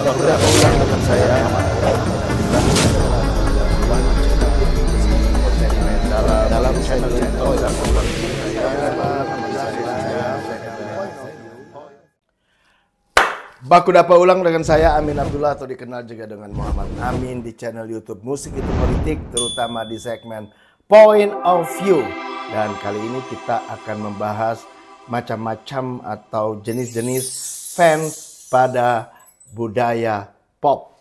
Sudah ulang dengan saya dalam channel Baku Dapa ulang dengan saya Amin Abdullah atau dikenal juga dengan Muhammad Amin di channel YouTube Musik Itu Politik, terutama di segmen Point of View. Dan kali ini kita akan membahas macam-macam atau jenis-jenis fans pada budaya pop.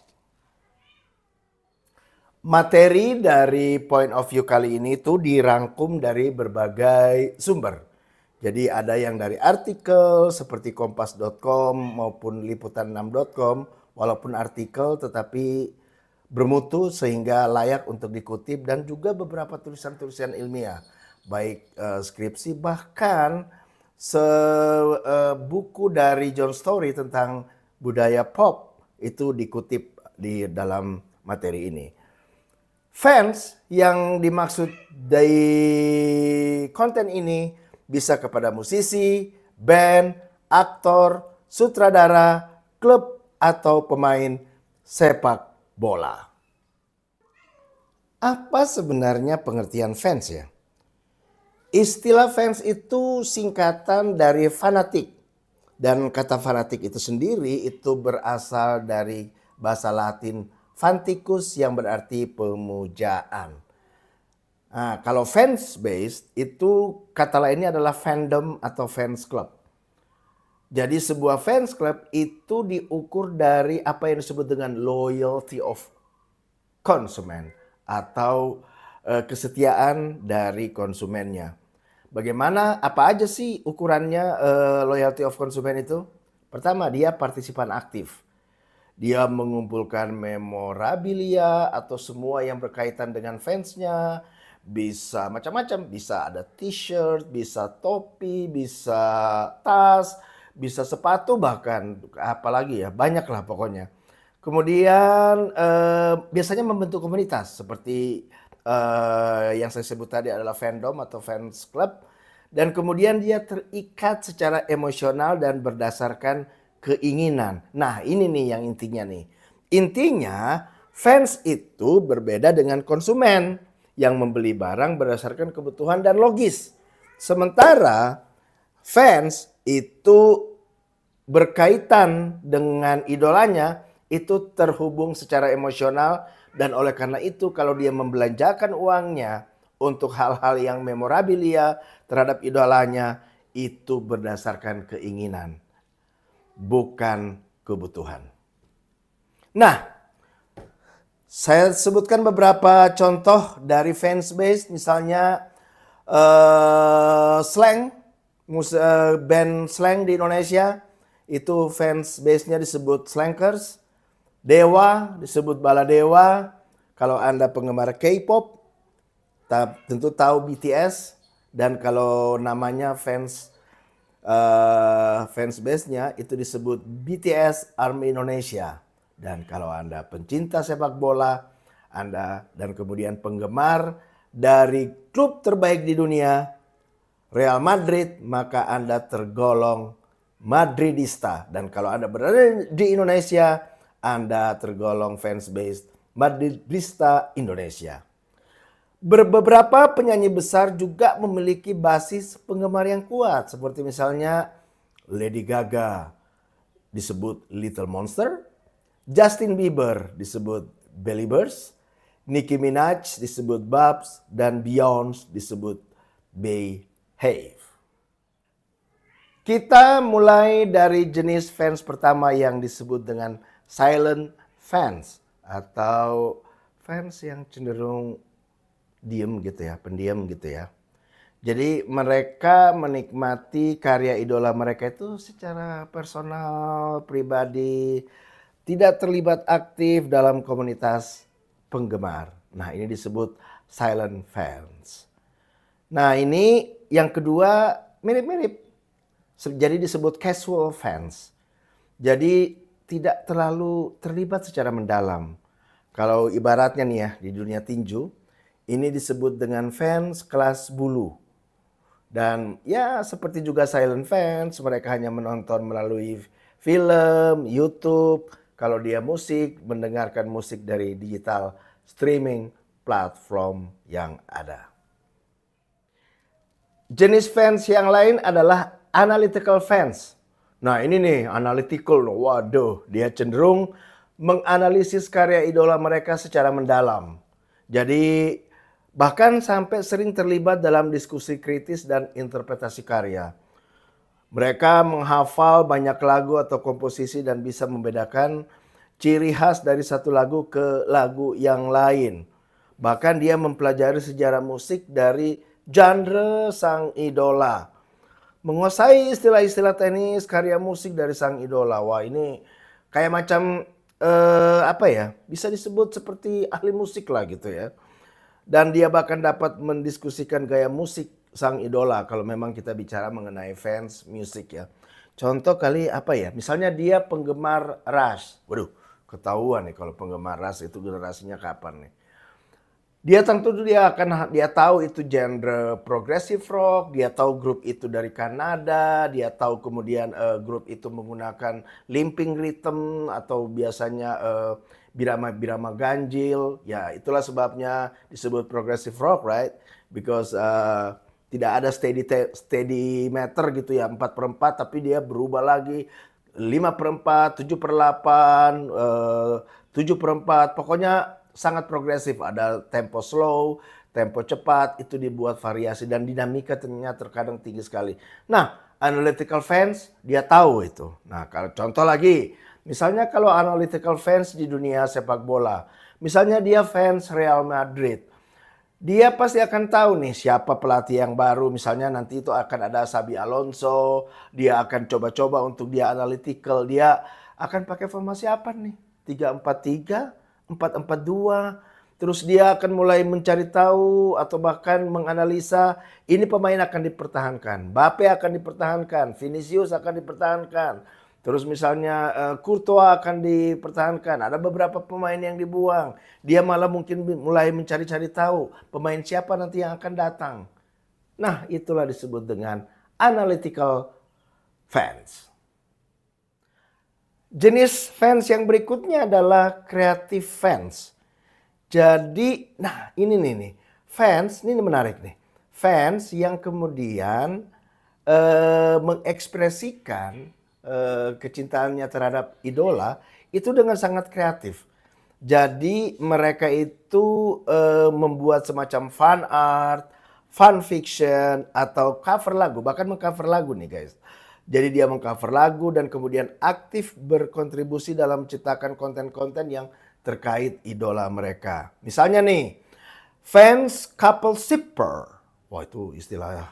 Materi dari Point of View kali ini tuh dirangkum dari berbagai sumber. Jadi ada yang dari artikel seperti kompas.com maupun liputan6.com, walaupun artikel tetapi bermutu sehingga layak untuk dikutip, dan juga beberapa tulisan-tulisan ilmiah, baik skripsi, bahkan buku dari John Story tentang budaya pop itu dikutip di dalam materi ini. Fans yang dimaksud dari konten ini bisa kepada musisi, band, aktor, sutradara, klub, atau pemain sepak bola. Apa sebenarnya pengertian fans ya? Istilah fans itu singkatan dari fanatik. Dan kata fanatik itu sendiri itu berasal dari bahasa Latin fanticus yang berarti pemujaan. Nah, kalau fans based itu kata lainnya adalah fandom atau fans club. Jadi sebuah fans club itu diukur dari apa yang disebut dengan loyalty of konsumen atau kesetiaan dari konsumennya. Bagaimana, apa aja sih ukurannya loyalty of konsumen itu? Pertama, dia partisipan aktif. Dia mengumpulkan memorabilia atau semua yang berkaitan dengan fansnya. Bisa macam-macam, bisa ada t-shirt, bisa topi, bisa tas, bisa sepatu, bahkan apalagi ya, banyak lah pokoknya. Kemudian biasanya membentuk komunitas seperti yang saya sebut tadi adalah fandom atau fans club. Dan kemudian dia terikat secara emosional dan berdasarkan keinginan. Nah ini nih yang intinya nih. Intinya fans itu berbeda dengan konsumen yang membeli barang berdasarkan kebutuhan dan logis. Sementara fans itu berkaitan dengan idolanya, itu terhubung secara emosional, dan oleh karena itu kalau dia membelanjakan uangnya untuk hal-hal yang memorabilia terhadap idolanya, itu berdasarkan keinginan, bukan kebutuhan. Nah, saya sebutkan beberapa contoh dari fans base, misalnya Slank, band Slank di Indonesia, itu fans base-nya disebut Slankers. Dewa disebut Baladewa. Kalau Anda penggemar K-pop, tentu tahu BTS. Dan kalau namanya fans base-nya itu disebut BTS Army Indonesia. Dan kalau Anda pencinta sepak bola, Anda dan kemudian penggemar dari klub terbaik di dunia, Real Madrid, maka Anda tergolong Madridista. Dan kalau Anda berada di Indonesia, Anda tergolong fans base Madridista Indonesia. Beberapa penyanyi besar juga memiliki basis penggemar yang kuat. Seperti misalnya Lady Gaga disebut Little Monster, Justin Bieber disebut Beliebers, Nicki Minaj disebut Babs, dan Beyonce disebut Behave. Kita mulai dari jenis fans pertama yang disebut dengan silent fans atau fans yang cenderung diem gitu ya, pendiam gitu ya. Jadi mereka menikmati karya idola mereka itu secara personal, pribadi, tidak terlibat aktif dalam komunitas penggemar. Nah ini disebut silent fans. Nah ini yang kedua mirip-mirip. Jadi disebut casual fans. Jadi tidak terlalu terlibat secara mendalam. Kalau ibaratnya nih ya di dunia tinju, ini disebut dengan fans kelas bulu. Dan ya seperti juga silent fans, mereka hanya menonton melalui film, YouTube, Kalau dia musik, mendengarkan musik dari digital streaming platform yang ada. Jenis fans yang lain adalah analytical fans. Nah ini nih analytical, waduh dia cenderung menganalisis karya idola mereka secara mendalam. Jadi bahkan sampai sering terlibat dalam diskusi kritis dan interpretasi karya. Mereka menghafal banyak lagu atau komposisi dan bisa membedakan ciri khas dari satu lagu ke lagu yang lain. Bahkan dia mempelajari sejarah musik dari genre sang idola. Menguasai istilah-istilah teknis karya musik dari sang idola. Wah ini kayak macam apa ya, bisa disebut seperti ahli musik lah gitu ya. Dan dia bahkan dapat mendiskusikan gaya musik sang idola kalau memang kita bicara mengenai fans musik ya. Contoh kali apa ya, misalnya dia penggemar Rush. Waduh, ketahuan nih kalau penggemar Rush itu generasinya kapan nih. Dia tentu dia tahu itu genre progressive rock, dia tahu grup itu dari Kanada, dia tahu kemudian grup itu menggunakan limping rhythm atau biasanya birama-birama ganjil. Ya, itulah sebabnya disebut progressive rock, right? Because tidak ada steady meter gitu ya, 4/4 tapi dia berubah lagi 5/4, 7/8, 7/4, pokoknya sangat progresif, ada tempo slow, tempo cepat, itu dibuat variasi dan dinamika ternyata terkadang tinggi sekali. Nah, analytical fans dia tahu itu. Nah, kalau contoh lagi, misalnya kalau analytical fans di dunia sepak bola, misalnya dia fans Real Madrid, dia pasti akan tahu nih siapa pelatih yang baru, misalnya nanti itu akan ada Xabi Alonso, dia akan coba-coba untuk dia analytical, dia akan pakai formasi apa nih? 3-4-3, 4-4-2, terus dia akan mulai mencari tahu atau bahkan menganalisa ini pemain akan dipertahankan, Mbappe akan dipertahankan, Vinicius akan dipertahankan, terus misalnya Courtois akan dipertahankan, ada beberapa pemain yang dibuang, dia malah mungkin mulai mencari-cari tahu pemain siapa nanti yang akan datang. Nah itulah disebut dengan analytical fans. Jenis fans yang berikutnya adalah creative fans. Jadi, nah ini nih, fans, ini menarik nih. Fans yang kemudian mengekspresikan kecintaannya terhadap idola itu dengan sangat kreatif. Jadi mereka itu membuat semacam fan art, fan fiction, atau cover lagu, bahkan mengcover lagu nih guys. Jadi dia mengcover lagu dan kemudian aktif berkontribusi dalam menciptakan konten-konten yang terkait idola mereka. Misalnya nih, fans couple shipper. Wah itu istilahnya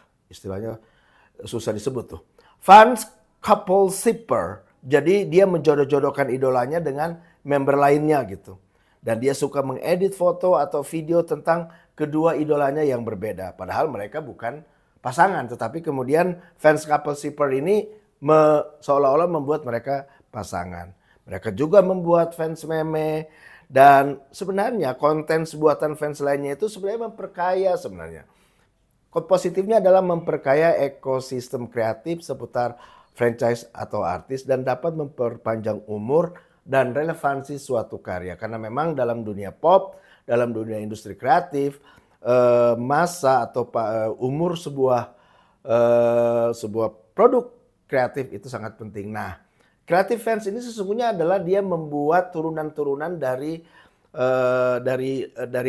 susah disebut tuh. Fans couple shipper. Jadi dia menjodoh-jodohkan idolanya dengan member lainnya gitu. Dan dia suka mengedit foto atau video tentang kedua idolanya yang berbeda. Padahal mereka bukan pasangan, tetapi kemudian fans couple shipper ini seolah-olah membuat mereka pasangan. Mereka juga membuat fans meme dan sebenarnya konten buatan fans lainnya itu sebenarnya memperkaya sebenarnya. Positifnya adalah memperkaya ekosistem kreatif seputar franchise atau artis dan dapat memperpanjang umur dan relevansi suatu karya. Karena memang dalam dunia pop, dalam dunia industri kreatif, masa atau umur sebuah produk kreatif itu sangat penting. Nah, creative fans ini sesungguhnya adalah dia membuat turunan-turunan dari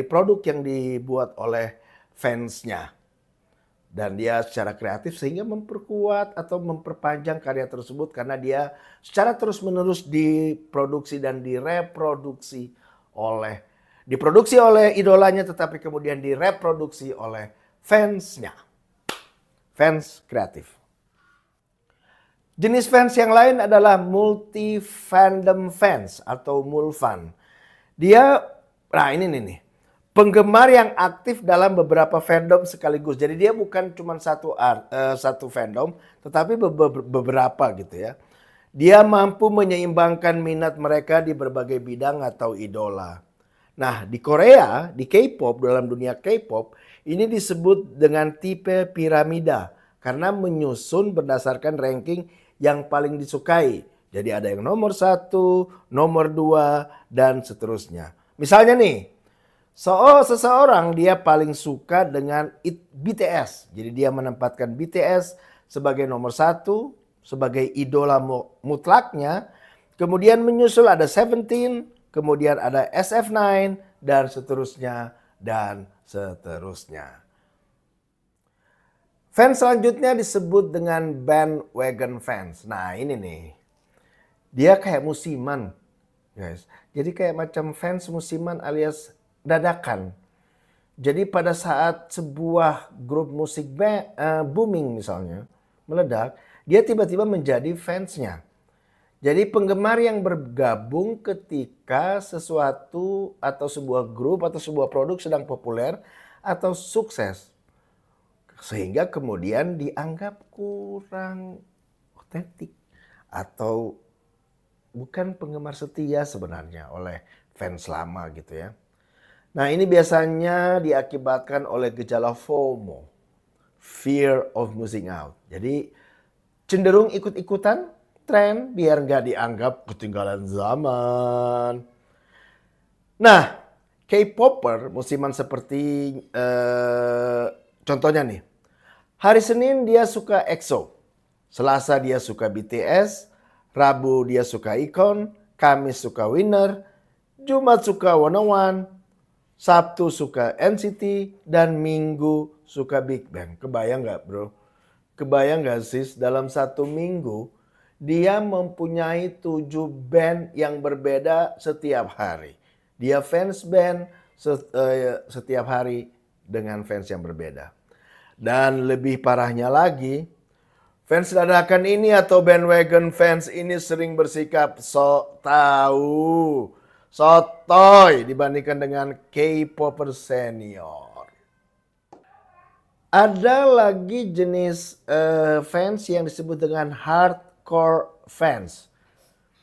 produk yang dibuat oleh fansnya. Dan dia secara kreatif sehingga memperkuat atau memperpanjang karya tersebut karena dia secara terus-menerus diproduksi dan diproduksi oleh idolanya tetapi kemudian direproduksi oleh fansnya. Fans kreatif. Jenis fans yang lain adalah multi-fandom fans atau mulfan. Nah ini nih. Penggemar yang aktif dalam beberapa fandom sekaligus. Jadi dia bukan cuma satu fandom tetapi beberapa gitu ya. Dia mampu menyeimbangkan minat mereka di berbagai bidang atau idola. Nah, di Korea, di K-pop, dalam dunia K-pop, ini disebut dengan tipe piramida karena menyusun berdasarkan ranking yang paling disukai. Jadi ada yang nomor 1, nomor 2, dan seterusnya. Misalnya nih, seseorang dia paling suka dengan BTS. Jadi dia menempatkan BTS sebagai nomor 1, sebagai idola mutlaknya. Kemudian menyusul ada Seventeen, kemudian ada SF9, dan seterusnya, dan seterusnya. Fans selanjutnya disebut dengan bandwagon fans. Nah ini nih, dia kayak musiman, guys. Jadi kayak macam fans musiman alias dadakan. Jadi pada saat sebuah grup musik booming misalnya, meledak, dia tiba-tiba menjadi fansnya. Jadi penggemar yang bergabung ketika sesuatu atau sebuah grup atau sebuah produk sedang populer atau sukses. Sehingga kemudian dianggap kurang otentik atau bukan penggemar setia sebenarnya oleh fans lama gitu ya. Nah ini biasanya diakibatkan oleh gejala FOMO, fear of missing out. Jadi cenderung ikut-ikutan tren biar nggak dianggap ketinggalan zaman. Nah K-popper musiman seperti contohnya nih, hari Senin dia suka EXO, Selasa dia suka BTS, Rabu dia suka iKON, Kamis suka Winner, Jumat suka 101, Sabtu suka NCT, dan Minggu suka Big Bang. Kebayang nggak bro? Kebayang nggak sis dalam satu minggu dia mempunyai 7 band yang berbeda setiap hari. Dia fans band setiap hari dengan fans yang berbeda. Dan lebih parahnya lagi, fans dadakan ini atau bandwagon fans ini sering bersikap sok tahu, sotoy dibandingkan dengan K-popper senior. Ada lagi jenis fans yang disebut dengan hardcore fans.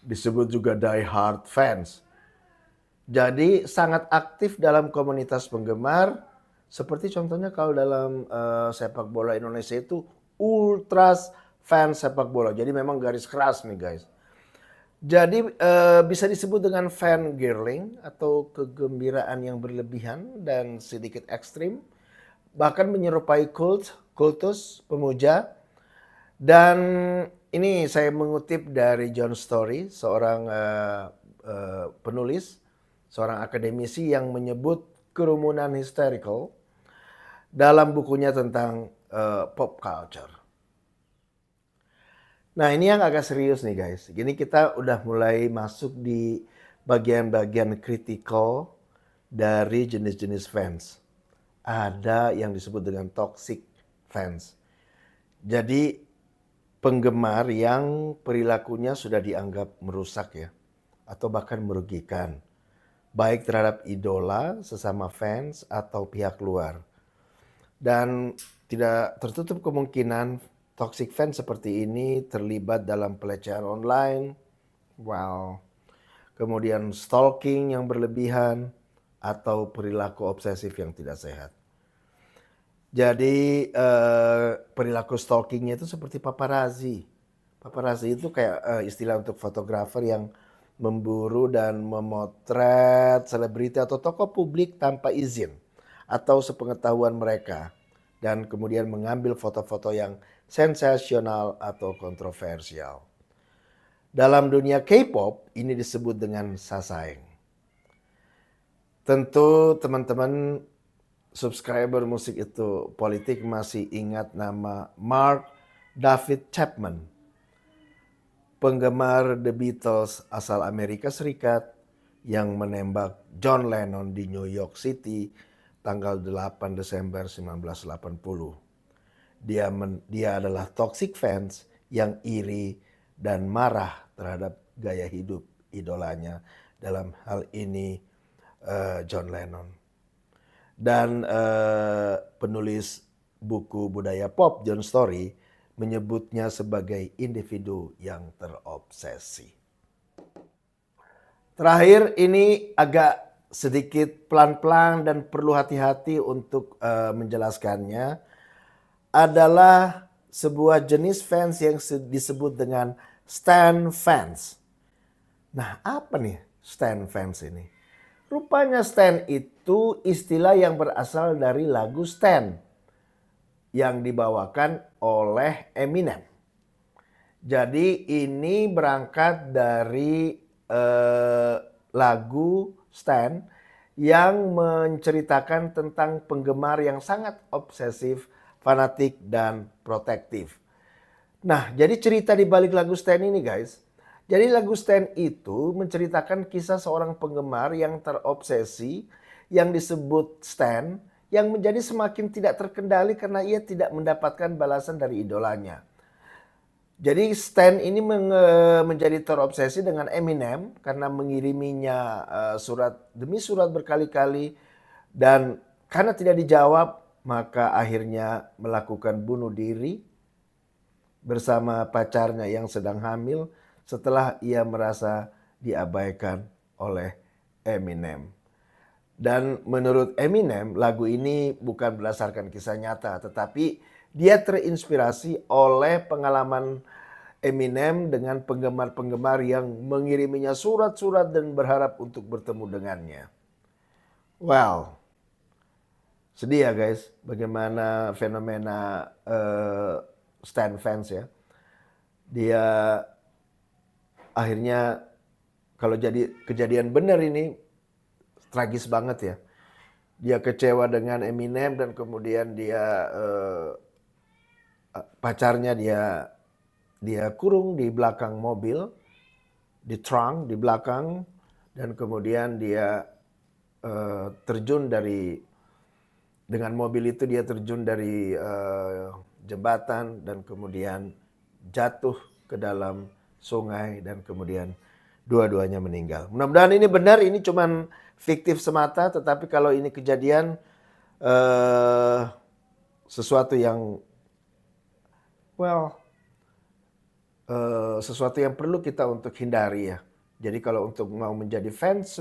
Disebut juga die hard fans. Jadi sangat aktif dalam komunitas penggemar. Seperti contohnya kalau dalam sepak bola Indonesia itu ultras fans sepak bola. Jadi memang garis keras nih guys. Jadi bisa disebut dengan fan girling atau kegembiraan yang berlebihan dan sedikit ekstrim. Bahkan menyerupai kultus pemuja. Dan ini saya mengutip dari John Story, seorang penulis, seorang akademisi yang menyebut kerumunan hysterical dalam bukunya tentang pop culture. Nah ini yang agak serius nih guys. Gini kita udah mulai masuk di bagian-bagian kritikal dari jenis-jenis fans. Ada yang disebut dengan toxic fans. Jadi penggemar yang perilakunya sudah dianggap merusak ya. Atau bahkan merugikan. Baik terhadap idola, sesama fans, atau pihak luar. Dan tidak tertutup kemungkinan toxic fans seperti ini terlibat dalam pelecehan online, kemudian stalking yang berlebihan, atau perilaku obsesif yang tidak sehat. Jadi perilaku stalkingnya itu seperti paparazzi. Paparazzi itu kayak istilah untuk fotografer yang memburu dan memotret selebriti atau tokoh publik tanpa izin atau sepengetahuan mereka dan kemudian mengambil foto-foto yang sensasional atau kontroversial. Dalam dunia K-pop ini disebut dengan sasaeng. Tentu teman-teman subscriber musik itu politik masih ingat nama Mark David Chapman, penggemar The Beatles asal Amerika Serikat yang menembak John Lennon di New York City tanggal 8 Desember 1980. Dia adalah toxic fans yang iri dan marah terhadap gaya hidup idolanya, dalam hal ini John Lennon. Dan penulis buku budaya pop John Story menyebutnya sebagai individu yang terobsesi. Terakhir ini agak sedikit pelan-pelan dan perlu hati-hati untuk menjelaskannya, adalah sebuah jenis fans yang disebut dengan Stan fans. Nah, apa nih Stan fans ini? Rupanya Stan itu istilah yang berasal dari lagu Stan yang dibawakan oleh Eminem. Jadi ini berangkat dari lagu Stan yang menceritakan tentang penggemar yang sangat obsesif, fanatik, dan protektif. Nah, jadi cerita di balik lagu Stan ini guys. Jadi lagu Stan itu menceritakan kisah seorang penggemar yang terobsesi yang disebut Stan yang menjadi semakin tidak terkendali karena ia tidak mendapatkan balasan dari idolanya. Jadi Stan ini menjadi terobsesi dengan Eminem karena mengiriminya surat demi surat berkali-kali dan karena tidak dijawab maka akhirnya melakukan bunuh diri bersama pacarnya yang sedang hamil setelah ia merasa diabaikan oleh Eminem. Dan menurut Eminem, lagu ini bukan berdasarkan kisah nyata, tetapi dia terinspirasi oleh pengalaman Eminem dengan penggemar-penggemar yang mengiriminya surat-surat dan berharap untuk bertemu dengannya. Well, sedih ya guys, bagaimana fenomena Stan fans ya. Dia akhirnya kalau jadi kejadian benar ini tragis banget ya. Dia kecewa dengan Eminem dan kemudian dia pacarnya dia kurung di belakang mobil, di trunk di belakang, dan kemudian dia terjun dengan mobil itu dia terjun dari jembatan dan kemudian jatuh ke dalam sungai dan kemudian dua-duanya meninggal. Mudah-mudahan ini benar, ini cuman fiktif semata, tetapi kalau ini kejadian sesuatu yang sesuatu yang perlu kita untuk hindari ya. Jadi kalau untuk mau menjadi fans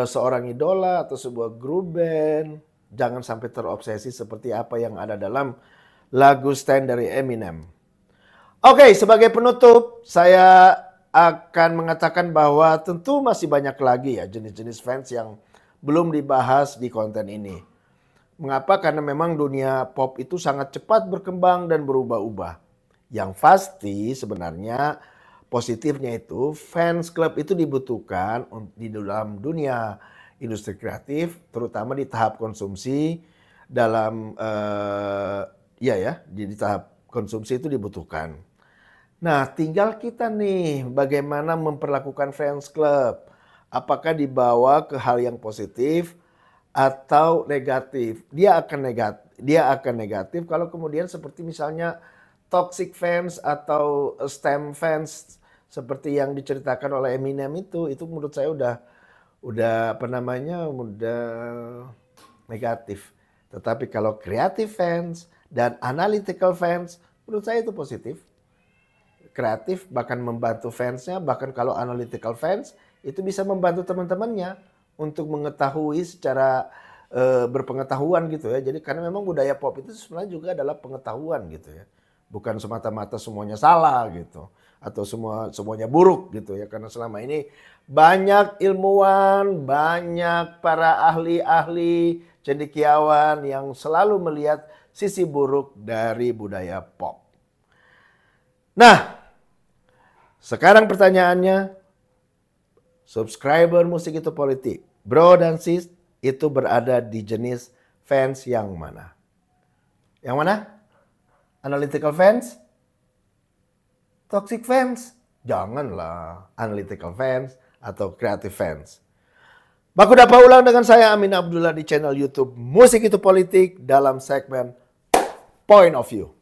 seorang idola atau sebuah grup band, jangan sampai terobsesi seperti apa yang ada dalam lagu Stan dari Eminem. Oke, sebagai penutup saya akan mengatakan bahwa tentu masih banyak lagi ya jenis-jenis fans yang belum dibahas di konten ini. Mengapa? Karena memang dunia pop itu sangat cepat berkembang dan berubah-ubah. Yang pasti sebenarnya positifnya itu fans club itu dibutuhkan di dalam dunia industri kreatif, terutama di tahap konsumsi dalam di tahap konsumsi itu dibutuhkan. Nah, tinggal kita nih bagaimana memperlakukan fans club. Apakah dibawa ke hal yang positif atau negatif? Dia akan negatif kalau kemudian seperti misalnya toxic fans atau stan fans seperti yang diceritakan oleh Eminem itu menurut saya udah negatif. Tetapi kalau creative fans dan analytical fans menurut saya itu positif. Kreatif bahkan membantu fansnya, bahkan kalau analytical fans itu bisa membantu teman-temannya untuk mengetahui secara berpengetahuan gitu ya. Jadi karena memang budaya pop itu sebenarnya juga adalah pengetahuan gitu ya. Bukan semata-mata semuanya salah gitu atau semuanya buruk gitu ya. Karena selama ini banyak ilmuwan, banyak para ahli-ahli cendekiawan yang selalu melihat sisi buruk dari budaya pop. Nah, sekarang pertanyaannya, subscriber Musik Itu Politik, bro dan sis, itu berada di jenis fans yang mana? Yang mana? Analytical fans? Toxic fans? Janganlah. Analytical fans atau creative fans. Baku dapat ulang dengan saya Amin Abdullah di channel YouTube Musik Itu Politik dalam segmen Point of View.